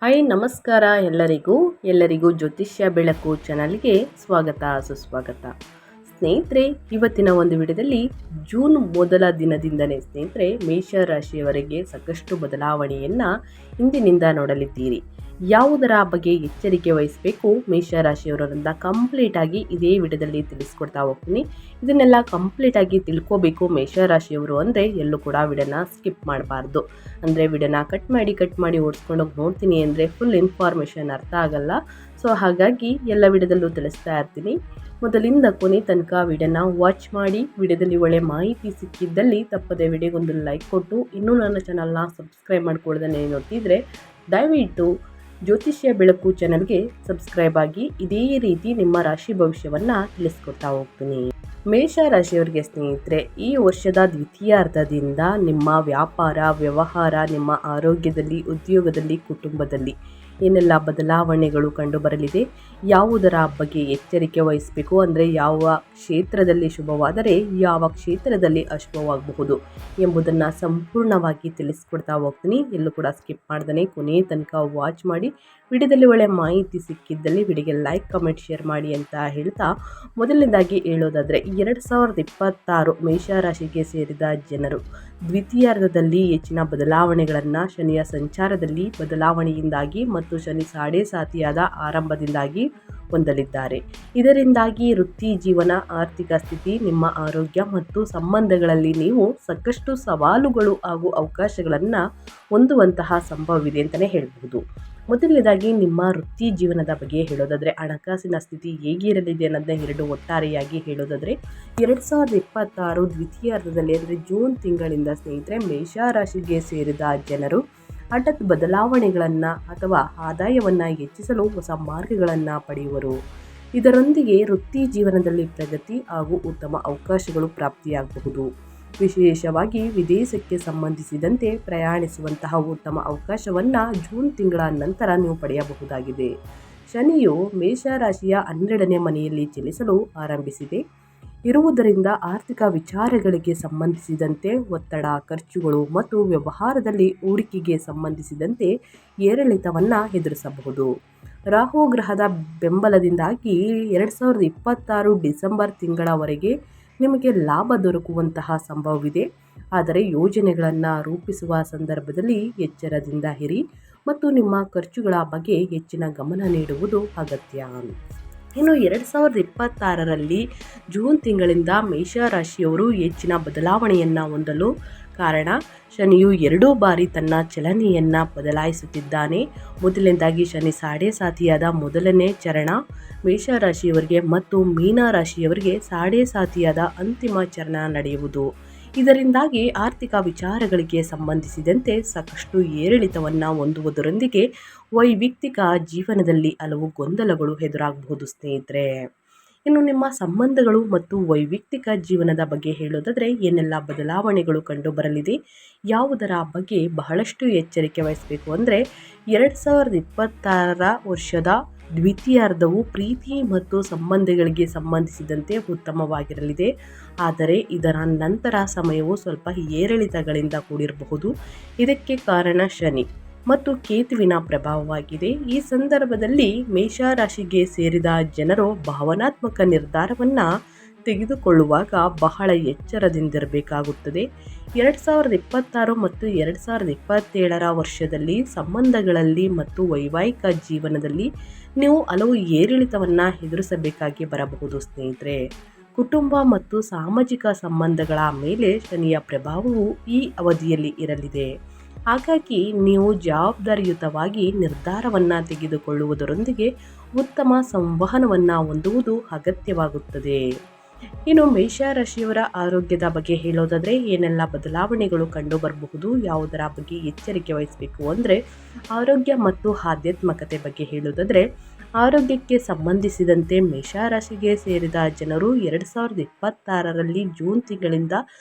Hi ನಮಸ್ಕಾರ ಎಲ್ಲರಿಗೂ ಜ್ಯೋತಿಷ್ಯ ಬೆಳಕು ಚಾನಲ್ಗೆ ಸ್ವಾಗತ ಸುಸ್ವಾಗತ. ಸ್ನೇಹಿತರೆ, ಇವತ್ತಿನ ಒಂದು ವಿಡಿಯೋದಲ್ಲಿ ಜೂನ್ ಮೊದಲ ದಿನದಿಂದಲೇ ಸ್ನೇಹಿತರೆ ಮೇಷರಾಶಿಯವರೆಗೆ ಸಾಕಷ್ಟು ಬದಲಾವಣೆಯನ್ನು ಇಂದಿನಿಂದ ನೋಡಲಿದ್ದೀರಿ. ಯಾವುದರ ಬಗ್ಗೆ ಎಚ್ಚರಿಕೆ ವಹಿಸಬೇಕು ಮೇಷರಾಶಿಯವರಿಂದ ಕಂಪ್ಲೀಟ್ ಆಗಿ ಇದೇ ವಿಡಿಯೋದಲ್ಲಿ ತಿಳಿಸ್ಕೊಡ್ತಾ ಹೋಗ್ತೀನಿ. ಇದನ್ನೆಲ್ಲ ಕಂಪ್ಲೀಟ್ ಆಗಿ ತಿಳ್ಕೋಬೇಕು ಮೇಷರಾಶಿಯವರು ಅಂದರೆ ಎಲ್ಲೂ ಕೂಡ ವಿಡಿಯೋನ ಸ್ಕಿಪ್ ಮಾಡಬಾರ್ದು. ಅಂದರೆ ವಿಡಿಯೋನ ಕಟ್ ಮಾಡಿ ಓಡಿಸ್ಕೊಂಡೋಗಿ ನೋಡ್ತೀನಿ ಅಂದರೆ ಫುಲ್ ಇನ್ಫಾರ್ಮೇಷನ್ ಅರ್ಥ ಆಗಲ್ಲ. ಸೊ ಹಾಗಾಗಿ ಎಲ್ಲ ವಿಡಿಯೋದಲ್ಲೂ ತಿಳಿಸ್ತಾ ಇರ್ತೀನಿ. ಮೊದಲಿಂದ ಕೊನೆ ತನಕ ವಿಡಿಯೋನ ವಾಚ್ ಮಾಡಿ. ವಿಡಿಯೋದಲ್ಲಿ ಒಳ್ಳೆ ಮಾಹಿತಿ ಸಿಕ್ಕಿದ್ದಲ್ಲಿ ತಪ್ಪದೆ ವಿಡಿಯೋಗೊಂದು ಲೈಕ್ ಕೊಟ್ಟು, ಇನ್ನೂ ನನ್ನ ಚಾನಲ್ನ ಸಬ್ಸ್ಕ್ರೈಬ್ ಮಾಡ್ಕೊಳ್ಳೋದನ್ನೇ ನೋಡ್ತಿದ್ರೆ ದಯವಿಟ್ಟು ಜ್ಯೋತಿಷ್ಯ ಬೆಳಕು ಚಾನಲ್ಗೆ ಸಬ್ಸ್ಕ್ರೈಬ್ ಆಗಿ ಇದೇ ರೀತಿ ನಿಮ್ಮ ರಾಶಿ ಭವಿಷ್ಯವನ್ನು ತಿಳಿಸ್ಕೊಡ್ತಾ ಹೋಗ್ತೀನಿ. ಮೇಷರಾಶಿಯವರಿಗೆ ಸ್ನೇಹಿತರೆ, ಈ ವರ್ಷದ ದ್ವಿತೀಯಾರ್ಧದಿಂದ ನಿಮ್ಮ ವ್ಯಾಪಾರ ವ್ಯವಹಾರ, ನಿಮ್ಮ ಆರೋಗ್ಯದಲ್ಲಿ, ಉದ್ಯೋಗದಲ್ಲಿ, ಕುಟುಂಬದಲ್ಲಿ ಏನೆಲ್ಲ ಬದಲಾವಣೆಗಳು ಕಂಡುಬರಲಿದೆ, ಯಾವುದರ ಬಗ್ಗೆ ಎಚ್ಚರಿಕೆ ವಹಿಸಬೇಕು, ಅಂದರೆ ಯಾವ ಕ್ಷೇತ್ರದಲ್ಲಿ ಶುಭವಾದರೆ ಯಾವ ಕ್ಷೇತ್ರದಲ್ಲಿ ಅಶುಭವಾಗಬಹುದು ಎಂಬುದನ್ನು ಸಂಪೂರ್ಣವಾಗಿ ತಿಳಿಸ್ಕೊಡ್ತಾ ಹೋಗ್ತೀನಿ. ಎಲ್ಲೂ ಕೂಡ ಸ್ಕಿಪ್ ಮಾಡ್ದೇ ಕೊನೆ ತನಕ ವಾಚ್ ಮಾಡಿ. ವಿಡಿಯೋದಲ್ಲಿ ಒಳ್ಳೆ ಮಾಹಿತಿ ಸಿಕ್ಕಿದ್ದಲ್ಲಿ ವಿಡಿಯೋಗೆ ಲೈಕ್, ಕಮೆಂಟ್, ಶೇರ್ ಮಾಡಿ ಅಂತ ಹೇಳ್ತಾ, ಮೊದಲನೇದಾಗಿ ಹೇಳೋದಾದರೆ 2026 ಮೇಷರಾಶಿಗೆ ಸೇರಿದ ಜನರು ದ್ವಿತೀಯಾರ್ಧದಲ್ಲಿ ಹೆಚ್ಚಿನ ಬದಲಾವಣೆಗಳನ್ನು ಶನಿಯ ಸಂಚಾರದಲ್ಲಿ ಬದಲಾವಣೆಯಿಂದಾಗಿ ಮತ್ತು ಶನಿ ಸಾಡೆ ಸಾತಿಯಾದ ಆರಂಭದಿಂದಾಗಿ ಹೊಂದಲಿದ್ದಾರೆ. ಇದರಿಂದಾಗಿ ವೃತ್ತಿ ಜೀವನ, ಆರ್ಥಿಕ ಸ್ಥಿತಿ, ನಿಮ್ಮ ಆರೋಗ್ಯ ಮತ್ತು ಸಂಬಂಧಗಳಲ್ಲಿ ನೀವು ಸಾಕಷ್ಟು ಸವಾಲುಗಳು ಹಾಗೂ ಅವಕಾಶಗಳನ್ನು ಹೊಂದುವಂತಹ ಸಂಭವವಿದೆ ಅಂತಲೇ ಹೇಳಬಹುದು. ಮೊದಲನೇದಾಗಿ ನಿಮ್ಮ ವೃತ್ತಿ ಜೀವನದ ಬಗ್ಗೆ ಹೇಳೋದಾದರೆ ಹಣಕಾಸಿನ ಸ್ಥಿತಿ ಹೇಗಿರಲಿದೆ ಅನ್ನೋದನ್ನ ಎರಡು ಒಟ್ಟಾರೆಯಾಗಿ ಹೇಳೋದಾದರೆ 2026 ದ್ವಿತೀಯಾರ್ಧದಲ್ಲಿ ಅಂದರೆ ಜೂನ್ ತಿಂಗಳಿಂದ ಸ್ನೇಹಿತರೆ ಮೇಷರಾಶಿಗೆ ಸೇರಿದ ಜನರು ಹಠಾತ್ ಬದಲಾವಣೆಗಳನ್ನು ಅಥವಾ ಆದಾಯವನ್ನು ಹೆಚ್ಚಿಸಲು ಹೊಸ ಮಾರ್ಗಗಳನ್ನು ಪಡೆಯುವರು. ಇದರೊಂದಿಗೆ ವೃತ್ತಿ ಜೀವನದಲ್ಲಿ ಪ್ರಗತಿ ಹಾಗೂ ಉತ್ತಮ ಅವಕಾಶಗಳು ಪ್ರಾಪ್ತಿಯಾಗಬಹುದು. ವಿಶೇಷವಾಗಿ ವಿದೇಶಕ್ಕೆ ಸಂಬಂಧಿಸಿದಂತೆ ಪ್ರಯಾಣಿಸುವಂತಹ ಉತ್ತಮ ಅವಕಾಶವನ್ನು ಜೂನ್ ತಿಂಗಳ ನಂತರ ನೀವು ಪಡೆಯಬಹುದಾಗಿದೆ. ಶನಿಯು ಮೇಷರಾಶಿಯ 12ನೇ ಮನೆಯಲ್ಲಿ ಚಲಿಸಲು ಆರಂಭಿಸಿದೆ ಇರುವುದರಿಂದ ಆರ್ಥಿಕ ವಿಚಾರಗಳಿಗೆ ಸಂಬಂಧಿಸಿದಂತೆ ಒತ್ತಡ, ಖರ್ಚುಗಳು ಮತ್ತು ವ್ಯವಹಾರದಲ್ಲಿ ಹೂಡಿಕೆಗೆ ಸಂಬಂಧಿಸಿದಂತೆ ಏರಿಳಿತವನ್ನು ಎದುರಿಸಬಹುದು. ರಾಹು ಗ್ರಹದ ಬೆಂಬಲದಿಂದಾಗಿ 2026 ಡಿಸೆಂಬರ್ ತಿಂಗಳವರೆಗೆ ನಿಮಗೆ ಲಾಭ ದೊರಕುವಂತಹ ಸಂಭವವಿದೆ. ಆದರೆ ಯೋಜನೆಗಳನ್ನು ರೂಪಿಸುವ ಸಂದರ್ಭದಲ್ಲಿ ಎಚ್ಚರದಿಂದ ಇರಿ ಮತ್ತು ನಿಮ್ಮ ಖರ್ಚುಗಳ ಬಗ್ಗೆ ಹೆಚ್ಚಿನ ಗಮನ ನೀಡುವುದು ಅಗತ್ಯ. ಇನ್ನು 2026ರಲ್ಲಿ ಜೂನ್ ತಿಂಗಳಿಂದ ಮೇಷರಾಶಿಯವರು ಹೆಚ್ಚಿನ ಬದಲಾವಣೆಯನ್ನು ಹೊಂದಲು ಕಾರಣ, ಶನಿಯು 2 ಬಾರಿ ತನ್ನ ಚಲನೆಯನ್ನು ಬದಲಾಯಿಸುತ್ತಿದ್ದಾನೆ. ಮೊದಲನೇದಾಗಿ ಶನಿ ಸಾಡೆ ಸಾತಿಯಾದ ಮೊದಲನೇ ಚರಣ ಮೇಷರಾಶಿಯವರಿಗೆ ಮತ್ತು ಮೀನರಾಶಿಯವರಿಗೆ ಸಾಡೆ ಸಾತಿಯಾದ ಅಂತಿಮ ಚರಣ ನಡೆಯುವುದು. ಇದರಿಂದಾಗಿ ಆರ್ಥಿಕ ವಿಚಾರಗಳಿಗೆ ಸಂಬಂಧಿಸಿದಂತೆ ಸಾಕಷ್ಟು ಏರಿಳಿತವನ್ನು ಹೊಂದುವುದರೊಂದಿಗೆ ವೈಯಕ್ತಿಕ ಜೀವನದಲ್ಲಿ ಹಲವು ಗೊಂದಲಗಳು ಎದುರಾಗಬಹುದು ಸ್ನೇಹಿತರೆ. ಇನ್ನು ನಿಮ್ಮ ಸಂಬಂಧಗಳು ಮತ್ತು ವೈಯಕ್ತಿಕ ಜೀವನದ ಬಗ್ಗೆ ಹೇಳೋದಾದರೆ ಏನೆಲ್ಲ ಬದಲಾವಣೆಗಳು ಕಂಡು ಬರಲಿದೆ, ಯಾವುದರ ಬಗ್ಗೆ ಬಹಳಷ್ಟು ಎಚ್ಚರಿಕೆ ವಹಿಸಬೇಕು ಅಂದರೆ 2026 ವರ್ಷದ ದ್ವಿತೀಯಾರ್ಧವು ಪ್ರೀತಿ ಮತ್ತು ಸಂಬಂಧಗಳಿಗೆ ಸಂಬಂಧಿಸಿದಂತೆ ಉತ್ತಮವಾಗಿರಲಿದೆ. ಆದರೆ ಇದರ ನಂತರ ಸಮಯವು ಸ್ವಲ್ಪ ಏರಿಳಿತಗಳಿಂದ ಕೂಡಿರಬಹುದು. ಇದಕ್ಕೆ ಕಾರಣ ಶನಿ ಮತ್ತು ಕೇತುವಿನ ಪ್ರಭಾವವಾಗಿದೆ. ಈ ಸಂದರ್ಭದಲ್ಲಿ ಮೇಷರಾಶಿಗೆ ಸೇರಿದ ಜನರು ಭಾವನಾತ್ಮಕ ನಿರ್ಧಾರವನ್ನು ತೆಗೆದುಕೊಳ್ಳುವಾಗ ಬಹಳ ಎಚ್ಚರದಿಂದಿರಬೇಕಾಗುತ್ತದೆ. 2026 ಮತ್ತು 2027 ವರ್ಷದಲ್ಲಿ ಸಂಬಂಧಗಳಲ್ಲಿ ಮತ್ತು ವೈವಾಹಿಕ ಜೀವನದಲ್ಲಿ ನೀವು ಹಲವು ಏರಿಳಿತವನ್ನು ಎದುರಿಸಬೇಕಾಗಿ ಬರಬಹುದು ಸ್ನೇಹಿತರೆ. ಕುಟುಂಬ ಮತ್ತು ಸಾಮಾಜಿಕ ಸಂಬಂಧಗಳ ಮೇಲೆ ಶನಿಯ ಪ್ರಭಾವವು ಈ ಅವಧಿಯಲ್ಲಿ ಇರಲಿದೆ. ಹಾಗಾಗಿ ನೀವು ಜವಾಬ್ದಾರಿಯುತವಾಗಿ ನಿರ್ಧಾರವನ್ನು ತೆಗೆದುಕೊಳ್ಳುವುದರೊಂದಿಗೆ ಉತ್ತಮ ಸಂವಹನವನ್ನು ಹೊಂದುವುದು ಅಗತ್ಯವಾಗುತ್ತದೆ. ಇನ್ನು ಮೇಷರಾಶಿಯವರ ಆರೋಗ್ಯದ ಬಗ್ಗೆ ಹೇಳೋದಾದರೆ ಏನೆಲ್ಲ ಬದಲಾವಣೆಗಳು ಕಂಡು ಬರಬಹುದು, ಯಾವುದರ ಬಗ್ಗೆ ಎಚ್ಚರಿಕೆ ವಹಿಸಬೇಕು ಅಂದರೆ ಆರೋಗ್ಯ ಮತ್ತು ಆಧ್ಯಾತ್ಮಿಕತೆ ಬಗ್ಗೆ ಹೇಳೋದಾದರೆ ಆರೋಗ್ಯಕ್ಕೆ ಸಂಬಂಧಿಸಿದಂತೆ ಮೇಷರಾಶಿಗೆ ಸೇರಿದ ಜನರು 2026ರಲ್ಲಿ ಜೂನ್ ತಿಂಗಳಿಂದ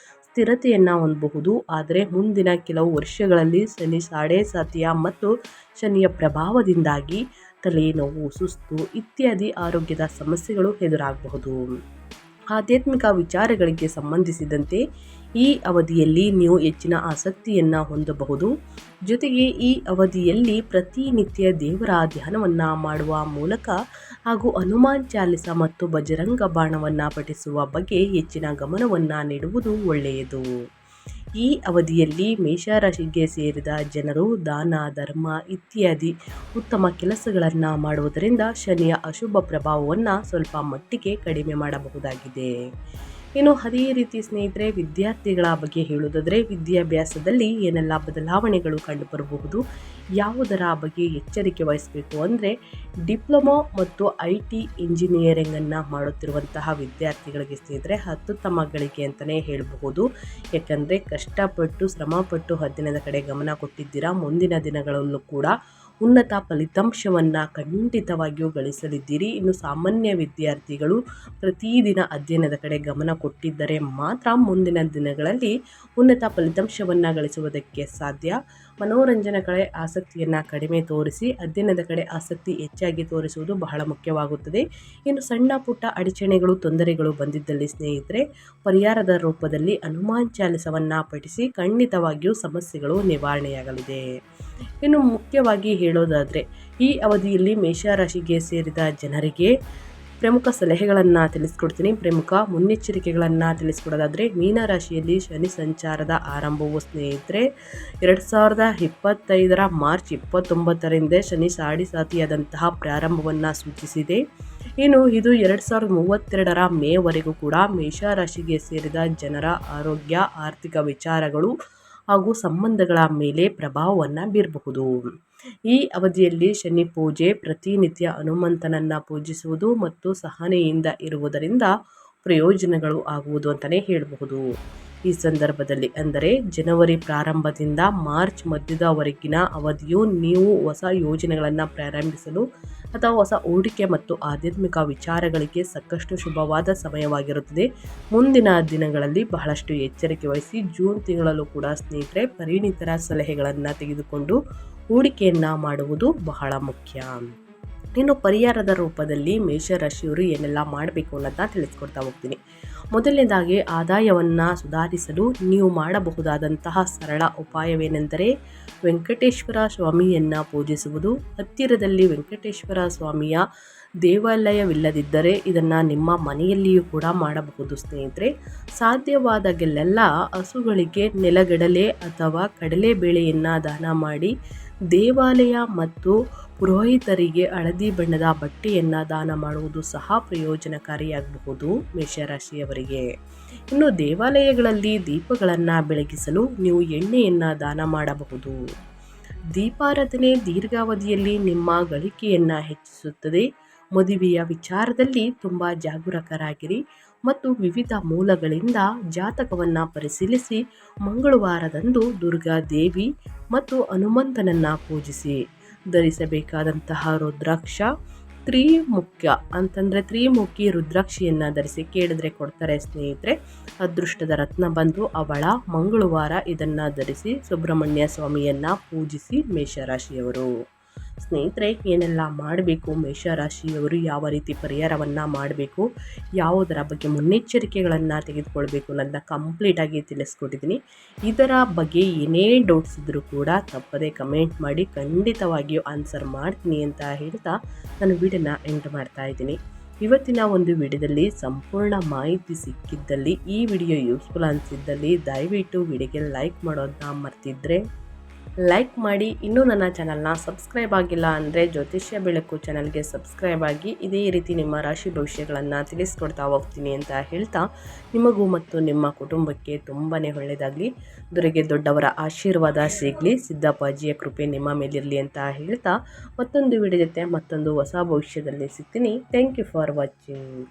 ಸ್ಥಿರತೆಯನ್ನು ಹೊಂದಬಹುದು. ಆದರೆ ಮುಂದಿನ ಕೆಲವು ವರ್ಷಗಳಲ್ಲಿ ಶನಿ ಸಾಡೆ ಸಾತಿಯ ಮತ್ತು ಶನಿಯ ಪ್ರಭಾವದಿಂದಾಗಿ ತಲೆನೋವು, ಸುಸ್ತು ಇತ್ಯಾದಿ ಆರೋಗ್ಯದ ಸಮಸ್ಯೆಗಳು ಎದುರಾಗಬಹುದು. ಆಧ್ಯಾತ್ಮಿಕ ವಿಚಾರಗಳಿಗೆ ಸಂಬಂಧಿಸಿದಂತೆ ಈ ಅವಧಿಯಲ್ಲಿ ನೀವು ಹೆಚ್ಚಿನ ಆಸಕ್ತಿಯನ್ನು ಹೊಂದಬಹುದು. ಜೊತೆಗೆ ಈ ಅವಧಿಯಲ್ಲಿ ಪ್ರತಿನಿತ್ಯ ದೇವರ ಧ್ಯಾನವನ್ನು ಮಾಡುವ ಮೂಲಕ ಹಾಗೂ ಹನುಮಾನ್ ಚಾಲಿಸ ಮತ್ತು ಬಜರಂಗ ಬಾಣವನ್ನು ಪಠಿಸುವ ಬಗ್ಗೆ ಹೆಚ್ಚಿನ ಗಮನವನ್ನು ನೀಡುವುದು ಒಳ್ಳೆಯದು. ಈ ಅವಧಿಯಲ್ಲಿ ಮೇಷರಾಶಿಗೆ ಸೇರಿದ ಜನರು ದಾನ ಧರ್ಮ ಇತ್ಯಾದಿ ಉತ್ತಮ ಕೆಲಸಗಳನ್ನು ಮಾಡುವುದರಿಂದ ಶನಿಯ ಅಶುಭ ಪ್ರಭಾವವನ್ನು ಸ್ವಲ್ಪ ಮಟ್ಟಿಗೆ ಕಡಿಮೆ ಮಾಡಬಹುದಾಗಿದೆ. ಇನ್ನು ಅದೇ ರೀತಿ ಸ್ನೇಹಿತರೆ, ವಿದ್ಯಾರ್ಥಿಗಳ ಬಗ್ಗೆ ಹೇಳುವುದಾದರೆ ವಿದ್ಯಾಭ್ಯಾಸದಲ್ಲಿ ಏನೆಲ್ಲ ಬದಲಾವಣೆಗಳು ಕಂಡುಬರಬಹುದು, ಯಾವುದರ ಬಗ್ಗೆ ಎಚ್ಚರಿಕೆ ವಹಿಸಬೇಕು ಅಂದರೆ ಡಿಪ್ಲೊಮಾ ಮತ್ತು IT ಇಂಜಿನಿಯರಿಂಗನ್ನು ಮಾಡುತ್ತಿರುವಂತಹ ವಿದ್ಯಾರ್ಥಿಗಳಿಗೆ ಸ್ನೇಹಿತರೆ ಅತ್ಯುತ್ತಮ ಗಳಿಕೆ ಅಂತಲೇ ಹೇಳಬಹುದು. ಯಾಕಂದರೆ ಕಷ್ಟಪಟ್ಟು ಶ್ರಮಪಟ್ಟು ಅಧ್ಯಯನದ ಕಡೆ ಗಮನ ಕೊಟ್ಟಿದ್ದೀರಾ. ಮುಂದಿನ ದಿನಗಳಲ್ಲೂ ಕೂಡ ಉನ್ನತ ಫಲಿತಾಂಶವನ್ನು ಖಂಡಿತವಾಗಿಯೂ ಗಳಿಸಲಿದ್ದೀರಿ. ಇನ್ನು ಸಾಮಾನ್ಯ ವಿದ್ಯಾರ್ಥಿಗಳು ಪ್ರತಿದಿನ ಅಧ್ಯಯನದ ಕಡೆ ಗಮನ ಕೊಟ್ಟಿದ್ದರೆ ಮಾತ್ರ ಮುಂದಿನ ದಿನಗಳಲ್ಲಿ ಉನ್ನತ ಫಲಿತಾಂಶವನ್ನು ಗಳಿಸುವುದಕ್ಕೆ ಸಾಧ್ಯ. ಮನೋರಂಜನೆ ಕಡೆ ಆಸಕ್ತಿಯನ್ನು ಕಡಿಮೆ ತೋರಿಸಿ ಅಧ್ಯಯನದ ಕಡೆ ಆಸಕ್ತಿ ಹೆಚ್ಚಾಗಿ ತೋರಿಸುವುದು ಬಹಳ ಮುಖ್ಯವಾಗುತ್ತದೆ. ಇನ್ನು ಸಣ್ಣ ಪುಟ್ಟ ಅಡಚಣೆಗಳು ತೊಂದರೆಗಳು ಬಂದಿದ್ದಲ್ಲಿ ಸ್ನೇಹಿತರೆ ಪರಿಹಾರದ ರೂಪದಲ್ಲಿ ಹನುಮಾನ್ ಚಾಲಿಸವನ್ನು ಪಠಿಸಿ ಖಂಡಿತವಾಗಿಯೂ ಸಮಸ್ಯೆಗಳು ನಿವಾರಣೆಯಾಗಲಿದೆ. ಇನ್ನು ಮುಖ್ಯವಾಗಿ ಹೇಳೋದಾದರೆ ಈ ಅವಧಿಯಲ್ಲಿ ಮೇಷರಾಶಿಗೆ ಸೇರಿದ ಜನರಿಗೆ ಪ್ರಮುಖ ಸಲಹೆಗಳನ್ನು ತಿಳಿಸ್ಕೊಡ್ತೀನಿ. ಪ್ರಮುಖ ಮುನ್ನೆಚ್ಚರಿಕೆಗಳನ್ನು ತಿಳಿಸ್ಕೊಡೋದಾದರೆ ಮೀನರಾಶಿಯಲ್ಲಿ ಶನಿ ಸಂಚಾರದ ಆರಂಭವು ಸ್ನೇಹಿತರೆ 2025 ಮಾರ್ಚ್ 29ರಿಂದ ಶನಿ ಸಾತಿಯಾದಂತಹ ಪ್ರಾರಂಭವನ್ನು ಸೂಚಿಸಿದೆ. ಇನ್ನು ಇದು 2032 ಮೇವರೆಗೂ ಕೂಡ ಮೇಷರಾಶಿಗೆ ಸೇರಿದ ಜನರ ಆರೋಗ್ಯ ಆರ್ಥಿಕ ವಿಚಾರಗಳು ಹಾಗೂ ಸಂಬಂಧಗಳ ಮೇಲೆ ಪ್ರಭಾವವನ್ನು ಬೀರಬಹುದು. ಈ ಅವಧಿಯಲ್ಲಿ ಶನಿ ಪೂಜೆ ಪ್ರತಿನಿತ್ಯ ಹನುಮಂತನನ್ನು ಪೂಜಿಸುವುದು ಮತ್ತು ಸಹನೆಯಿಂದ ಇರುವುದರಿಂದ ಪ್ರಯೋಜನಗಳು ಆಗುವುದು ಅಂತಲೇ ಹೇಳಬಹುದು. ಈ ಸಂದರ್ಭದಲ್ಲಿ ಅಂದರೆ ಜನವರಿ ಪ್ರಾರಂಭದಿಂದ ಮಾರ್ಚ್ ಮಧ್ಯದವರೆಗಿನ ಅವಧಿಯು ನೀವು ಹೊಸ ಯೋಜನೆಗಳನ್ನು ಪ್ರಾರಂಭಿಸಲು ಅಥವಾ ಹೊಸ ಹೂಡಿಕೆ ಮತ್ತು ಆಧ್ಯಾತ್ಮಿಕ ವಿಚಾರಗಳಿಗೆ ಸಾಕಷ್ಟು ಶುಭವಾದ ಸಮಯವಾಗಿರುತ್ತದೆ. ಮುಂದಿನ ದಿನಗಳಲ್ಲಿ ಬಹಳಷ್ಟು ಎಚ್ಚರಿಕೆ ವಹಿಸಿ. ಜೂನ್ ತಿಂಗಳಲ್ಲೂ ಕೂಡ ಸ್ನೇಹಿತರೆ ಪರಿಣಿತರ ಸಲಹೆಗಳನ್ನು ತೆಗೆದುಕೊಂಡು ಹೂಡಿಕೆಯನ್ನು ಮಾಡುವುದು ಬಹಳ ಮುಖ್ಯ. ಇನ್ನು ಪರಿಹಾರದ ರೂಪದಲ್ಲಿ ಮೇಷರಾಶಿಯವರು ಏನೆಲ್ಲ ಮಾಡಬೇಕು ಅನ್ನೋದನ್ನ ತಿಳಿಸ್ಕೊಡ್ತಾ ಹೋಗ್ತೀನಿ. ಮೊದಲನೇದಾಗಿ ಆದಾಯವನ್ನು ಸುಧಾರಿಸಲು ನೀವು ಮಾಡಬಹುದಾದಂತಹ ಸರಳ ಉಪಾಯವೇನೆಂದರೆ ವೆಂಕಟೇಶ್ವರ ಸ್ವಾಮಿಯನ್ನು ಪೂಜಿಸುವುದು. ಹತ್ತಿರದಲ್ಲಿ ವೆಂಕಟೇಶ್ವರ ಸ್ವಾಮಿಯ ದೇವಾಲಯವಿಲ್ಲದಿದ್ದರೆ ಇದನ್ನು ನಿಮ್ಮ ಮನೆಯಲ್ಲಿಯೂ ಕೂಡ ಮಾಡಬಹುದು ಸ್ನೇಹಿತರೆ. ಸಾಧ್ಯವಾದಾಗೆಲ್ಲ ಹಸುಗಳಿಗೆ ನೆಲಗಡಲೆ ಅಥವಾ ಕಡಲೆಬೇಳೆಯನ್ನು ದಾನ ಮಾಡಿ, ದೇವಾಲಯ ಮತ್ತು ಪುರೋಹಿತರಿಗೆ ಹಳದಿ ಬಣ್ಣದ ಬಟ್ಟೆಯನ್ನು ದಾನ ಮಾಡುವುದು ಸಹ ಪ್ರಯೋಜನಕಾರಿಯಾಗಬಹುದು ಮೇಷರಾಶಿಯವರಿಗೆ. ಇನ್ನು ದೇವಾಲಯಗಳಲ್ಲಿ ದೀಪಗಳನ್ನು ಬೆಳಗಿಸಲು ನೀವು ಎಣ್ಣೆಯನ್ನು ದಾನ ಮಾಡಬಹುದು. ದೀಪಾರಾಧನೆ ದೀರ್ಘಾವಧಿಯಲ್ಲಿ ನಿಮ್ಮ ಗಳಿಕೆಯನ್ನು ಹೆಚ್ಚಿಸುತ್ತದೆ. ಮದುವೆಯ ವಿಚಾರದಲ್ಲಿ ತುಂಬ ಜಾಗರೂಕರಾಗಿರಿ ಮತ್ತು ವಿವಿಧ ಮೂಲಗಳಿಂದ ಜಾತಕವನ್ನು ಪರಿಶೀಲಿಸಿ ಮಂಗಳವಾರದಂದು ದುರ್ಗಾ ದೇವಿ ಮತ್ತು ಹನುಮಂತನನ್ನು ಪೂಜಿಸಿ. ಧರಿಸಬೇಕಾದಂತಹ ರುದ್ರಾಕ್ಷ ತ್ರಿಮುಖಿ ರುದ್ರಾಕ್ಷಿಯನ್ನು ಧರಿಸಿ. ಕೇಳಿದ್ರೆ ಕೊಡ್ತಾರೆ ಸ್ನೇಹಿತರೆ. ಅದೃಷ್ಟದ ರತ್ನ ಬಂದು ಅವಳ ಮಂಗಳವಾರ ಇದನ್ನು ಧರಿಸಿ ಸುಬ್ರಹ್ಮಣ್ಯ ಸ್ವಾಮಿಯನ್ನು ಪೂಜಿಸಿ ಮೇಷರಾಶಿಯವರು. ಸ್ನೇಹಿತರೆ ಏನೆಲ್ಲ ಮಾಡಬೇಕು, ಮೇಷರಾಶಿಯವರು ಯಾವ ರೀತಿ ಪರಿಹಾರವನ್ನು ಮಾಡಬೇಕು, ಯಾವುದರ ಬಗ್ಗೆ ಮುನ್ನೆಚ್ಚರಿಕೆಗಳನ್ನು ತೆಗೆದುಕೊಳ್ಬೇಕು ಅನ್ನೋದನ್ನ ಕಂಪ್ಲೀಟಾಗಿ ತಿಳಿಸ್ಕೊಟ್ಟಿದ್ದೀನಿ. ಇದರ ಬಗ್ಗೆ ಏನೇ ಡೌಟ್ಸ್ ಇದ್ದರೂ ಕೂಡ ತಪ್ಪದೇ ಕಮೆಂಟ್ ಮಾಡಿ, ಖಂಡಿತವಾಗಿಯೂ ಆನ್ಸರ್ ಮಾಡ್ತೀನಿ ಅಂತ ಹೇಳ್ತಾ ನಾನು ವಿಡಿಯೋನ ಎಂಡ್ ಮಾಡ್ತಾ ಇದ್ದೀನಿ. ಇವತ್ತಿನ ಒಂದು ವಿಡಿಯೋದಲ್ಲಿ ಸಂಪೂರ್ಣ ಮಾಹಿತಿ ಸಿಕ್ಕಿದ್ದಲ್ಲಿ, ಈ ವಿಡಿಯೋ ಯೂಸ್ಫುಲ್ ಅನಿಸಿದ್ದಲ್ಲಿ ದಯವಿಟ್ಟು ವಿಡಿಯೋಗೆ ಲೈಕ್ ಮಾಡೋದನ್ನ ಮರ್ತಿದ್ರೆ ಲೈಕ್ ಮಾಡಿ. ಇನ್ನೂ ನನ್ನ ಚಾನಲ್ನ ಸಬ್ಸ್ಕ್ರೈಬ್ ಆಗಿಲ್ಲ ಅಂದರೆ ಜ್ಯೋತಿಷ್ಯ ಬೆಳಕು ಚಾನಲ್ಗೆ ಸಬ್ಸ್ಕ್ರೈಬ್ ಆಗಿ. ಇದೇ ರೀತಿ ನಿಮ್ಮ ರಾಶಿ ಭವಿಷ್ಯಗಳನ್ನು ತಿಳಿಸ್ಕೊಡ್ತಾ ಹೋಗ್ತೀನಿ ಅಂತ ಹೇಳ್ತಾ ನಿಮಗೂ ಮತ್ತು ನಿಮ್ಮ ಕುಟುಂಬಕ್ಕೆ ತುಂಬಾ ಒಳ್ಳೆಯದಾಗಲಿ. ದೊರೆಗೆ ದೊಡ್ಡವರ ಆಶೀರ್ವಾದ ಸಿಗಲಿ, ಸಿದ್ದಪ್ಪಾಜಿಯ ಕೃಪೆ ನಿಮ್ಮ ಮೇಲಿರಲಿ ಅಂತ ಹೇಳ್ತಾ ಮತ್ತೊಂದು ವಿಡಿಯೋ ಜೊತೆ ಮತ್ತೊಂದು ಹೊಸ ಭವಿಷ್ಯದಲ್ಲಿ ಸಿಗ್ತೀನಿ. Thank you for watching.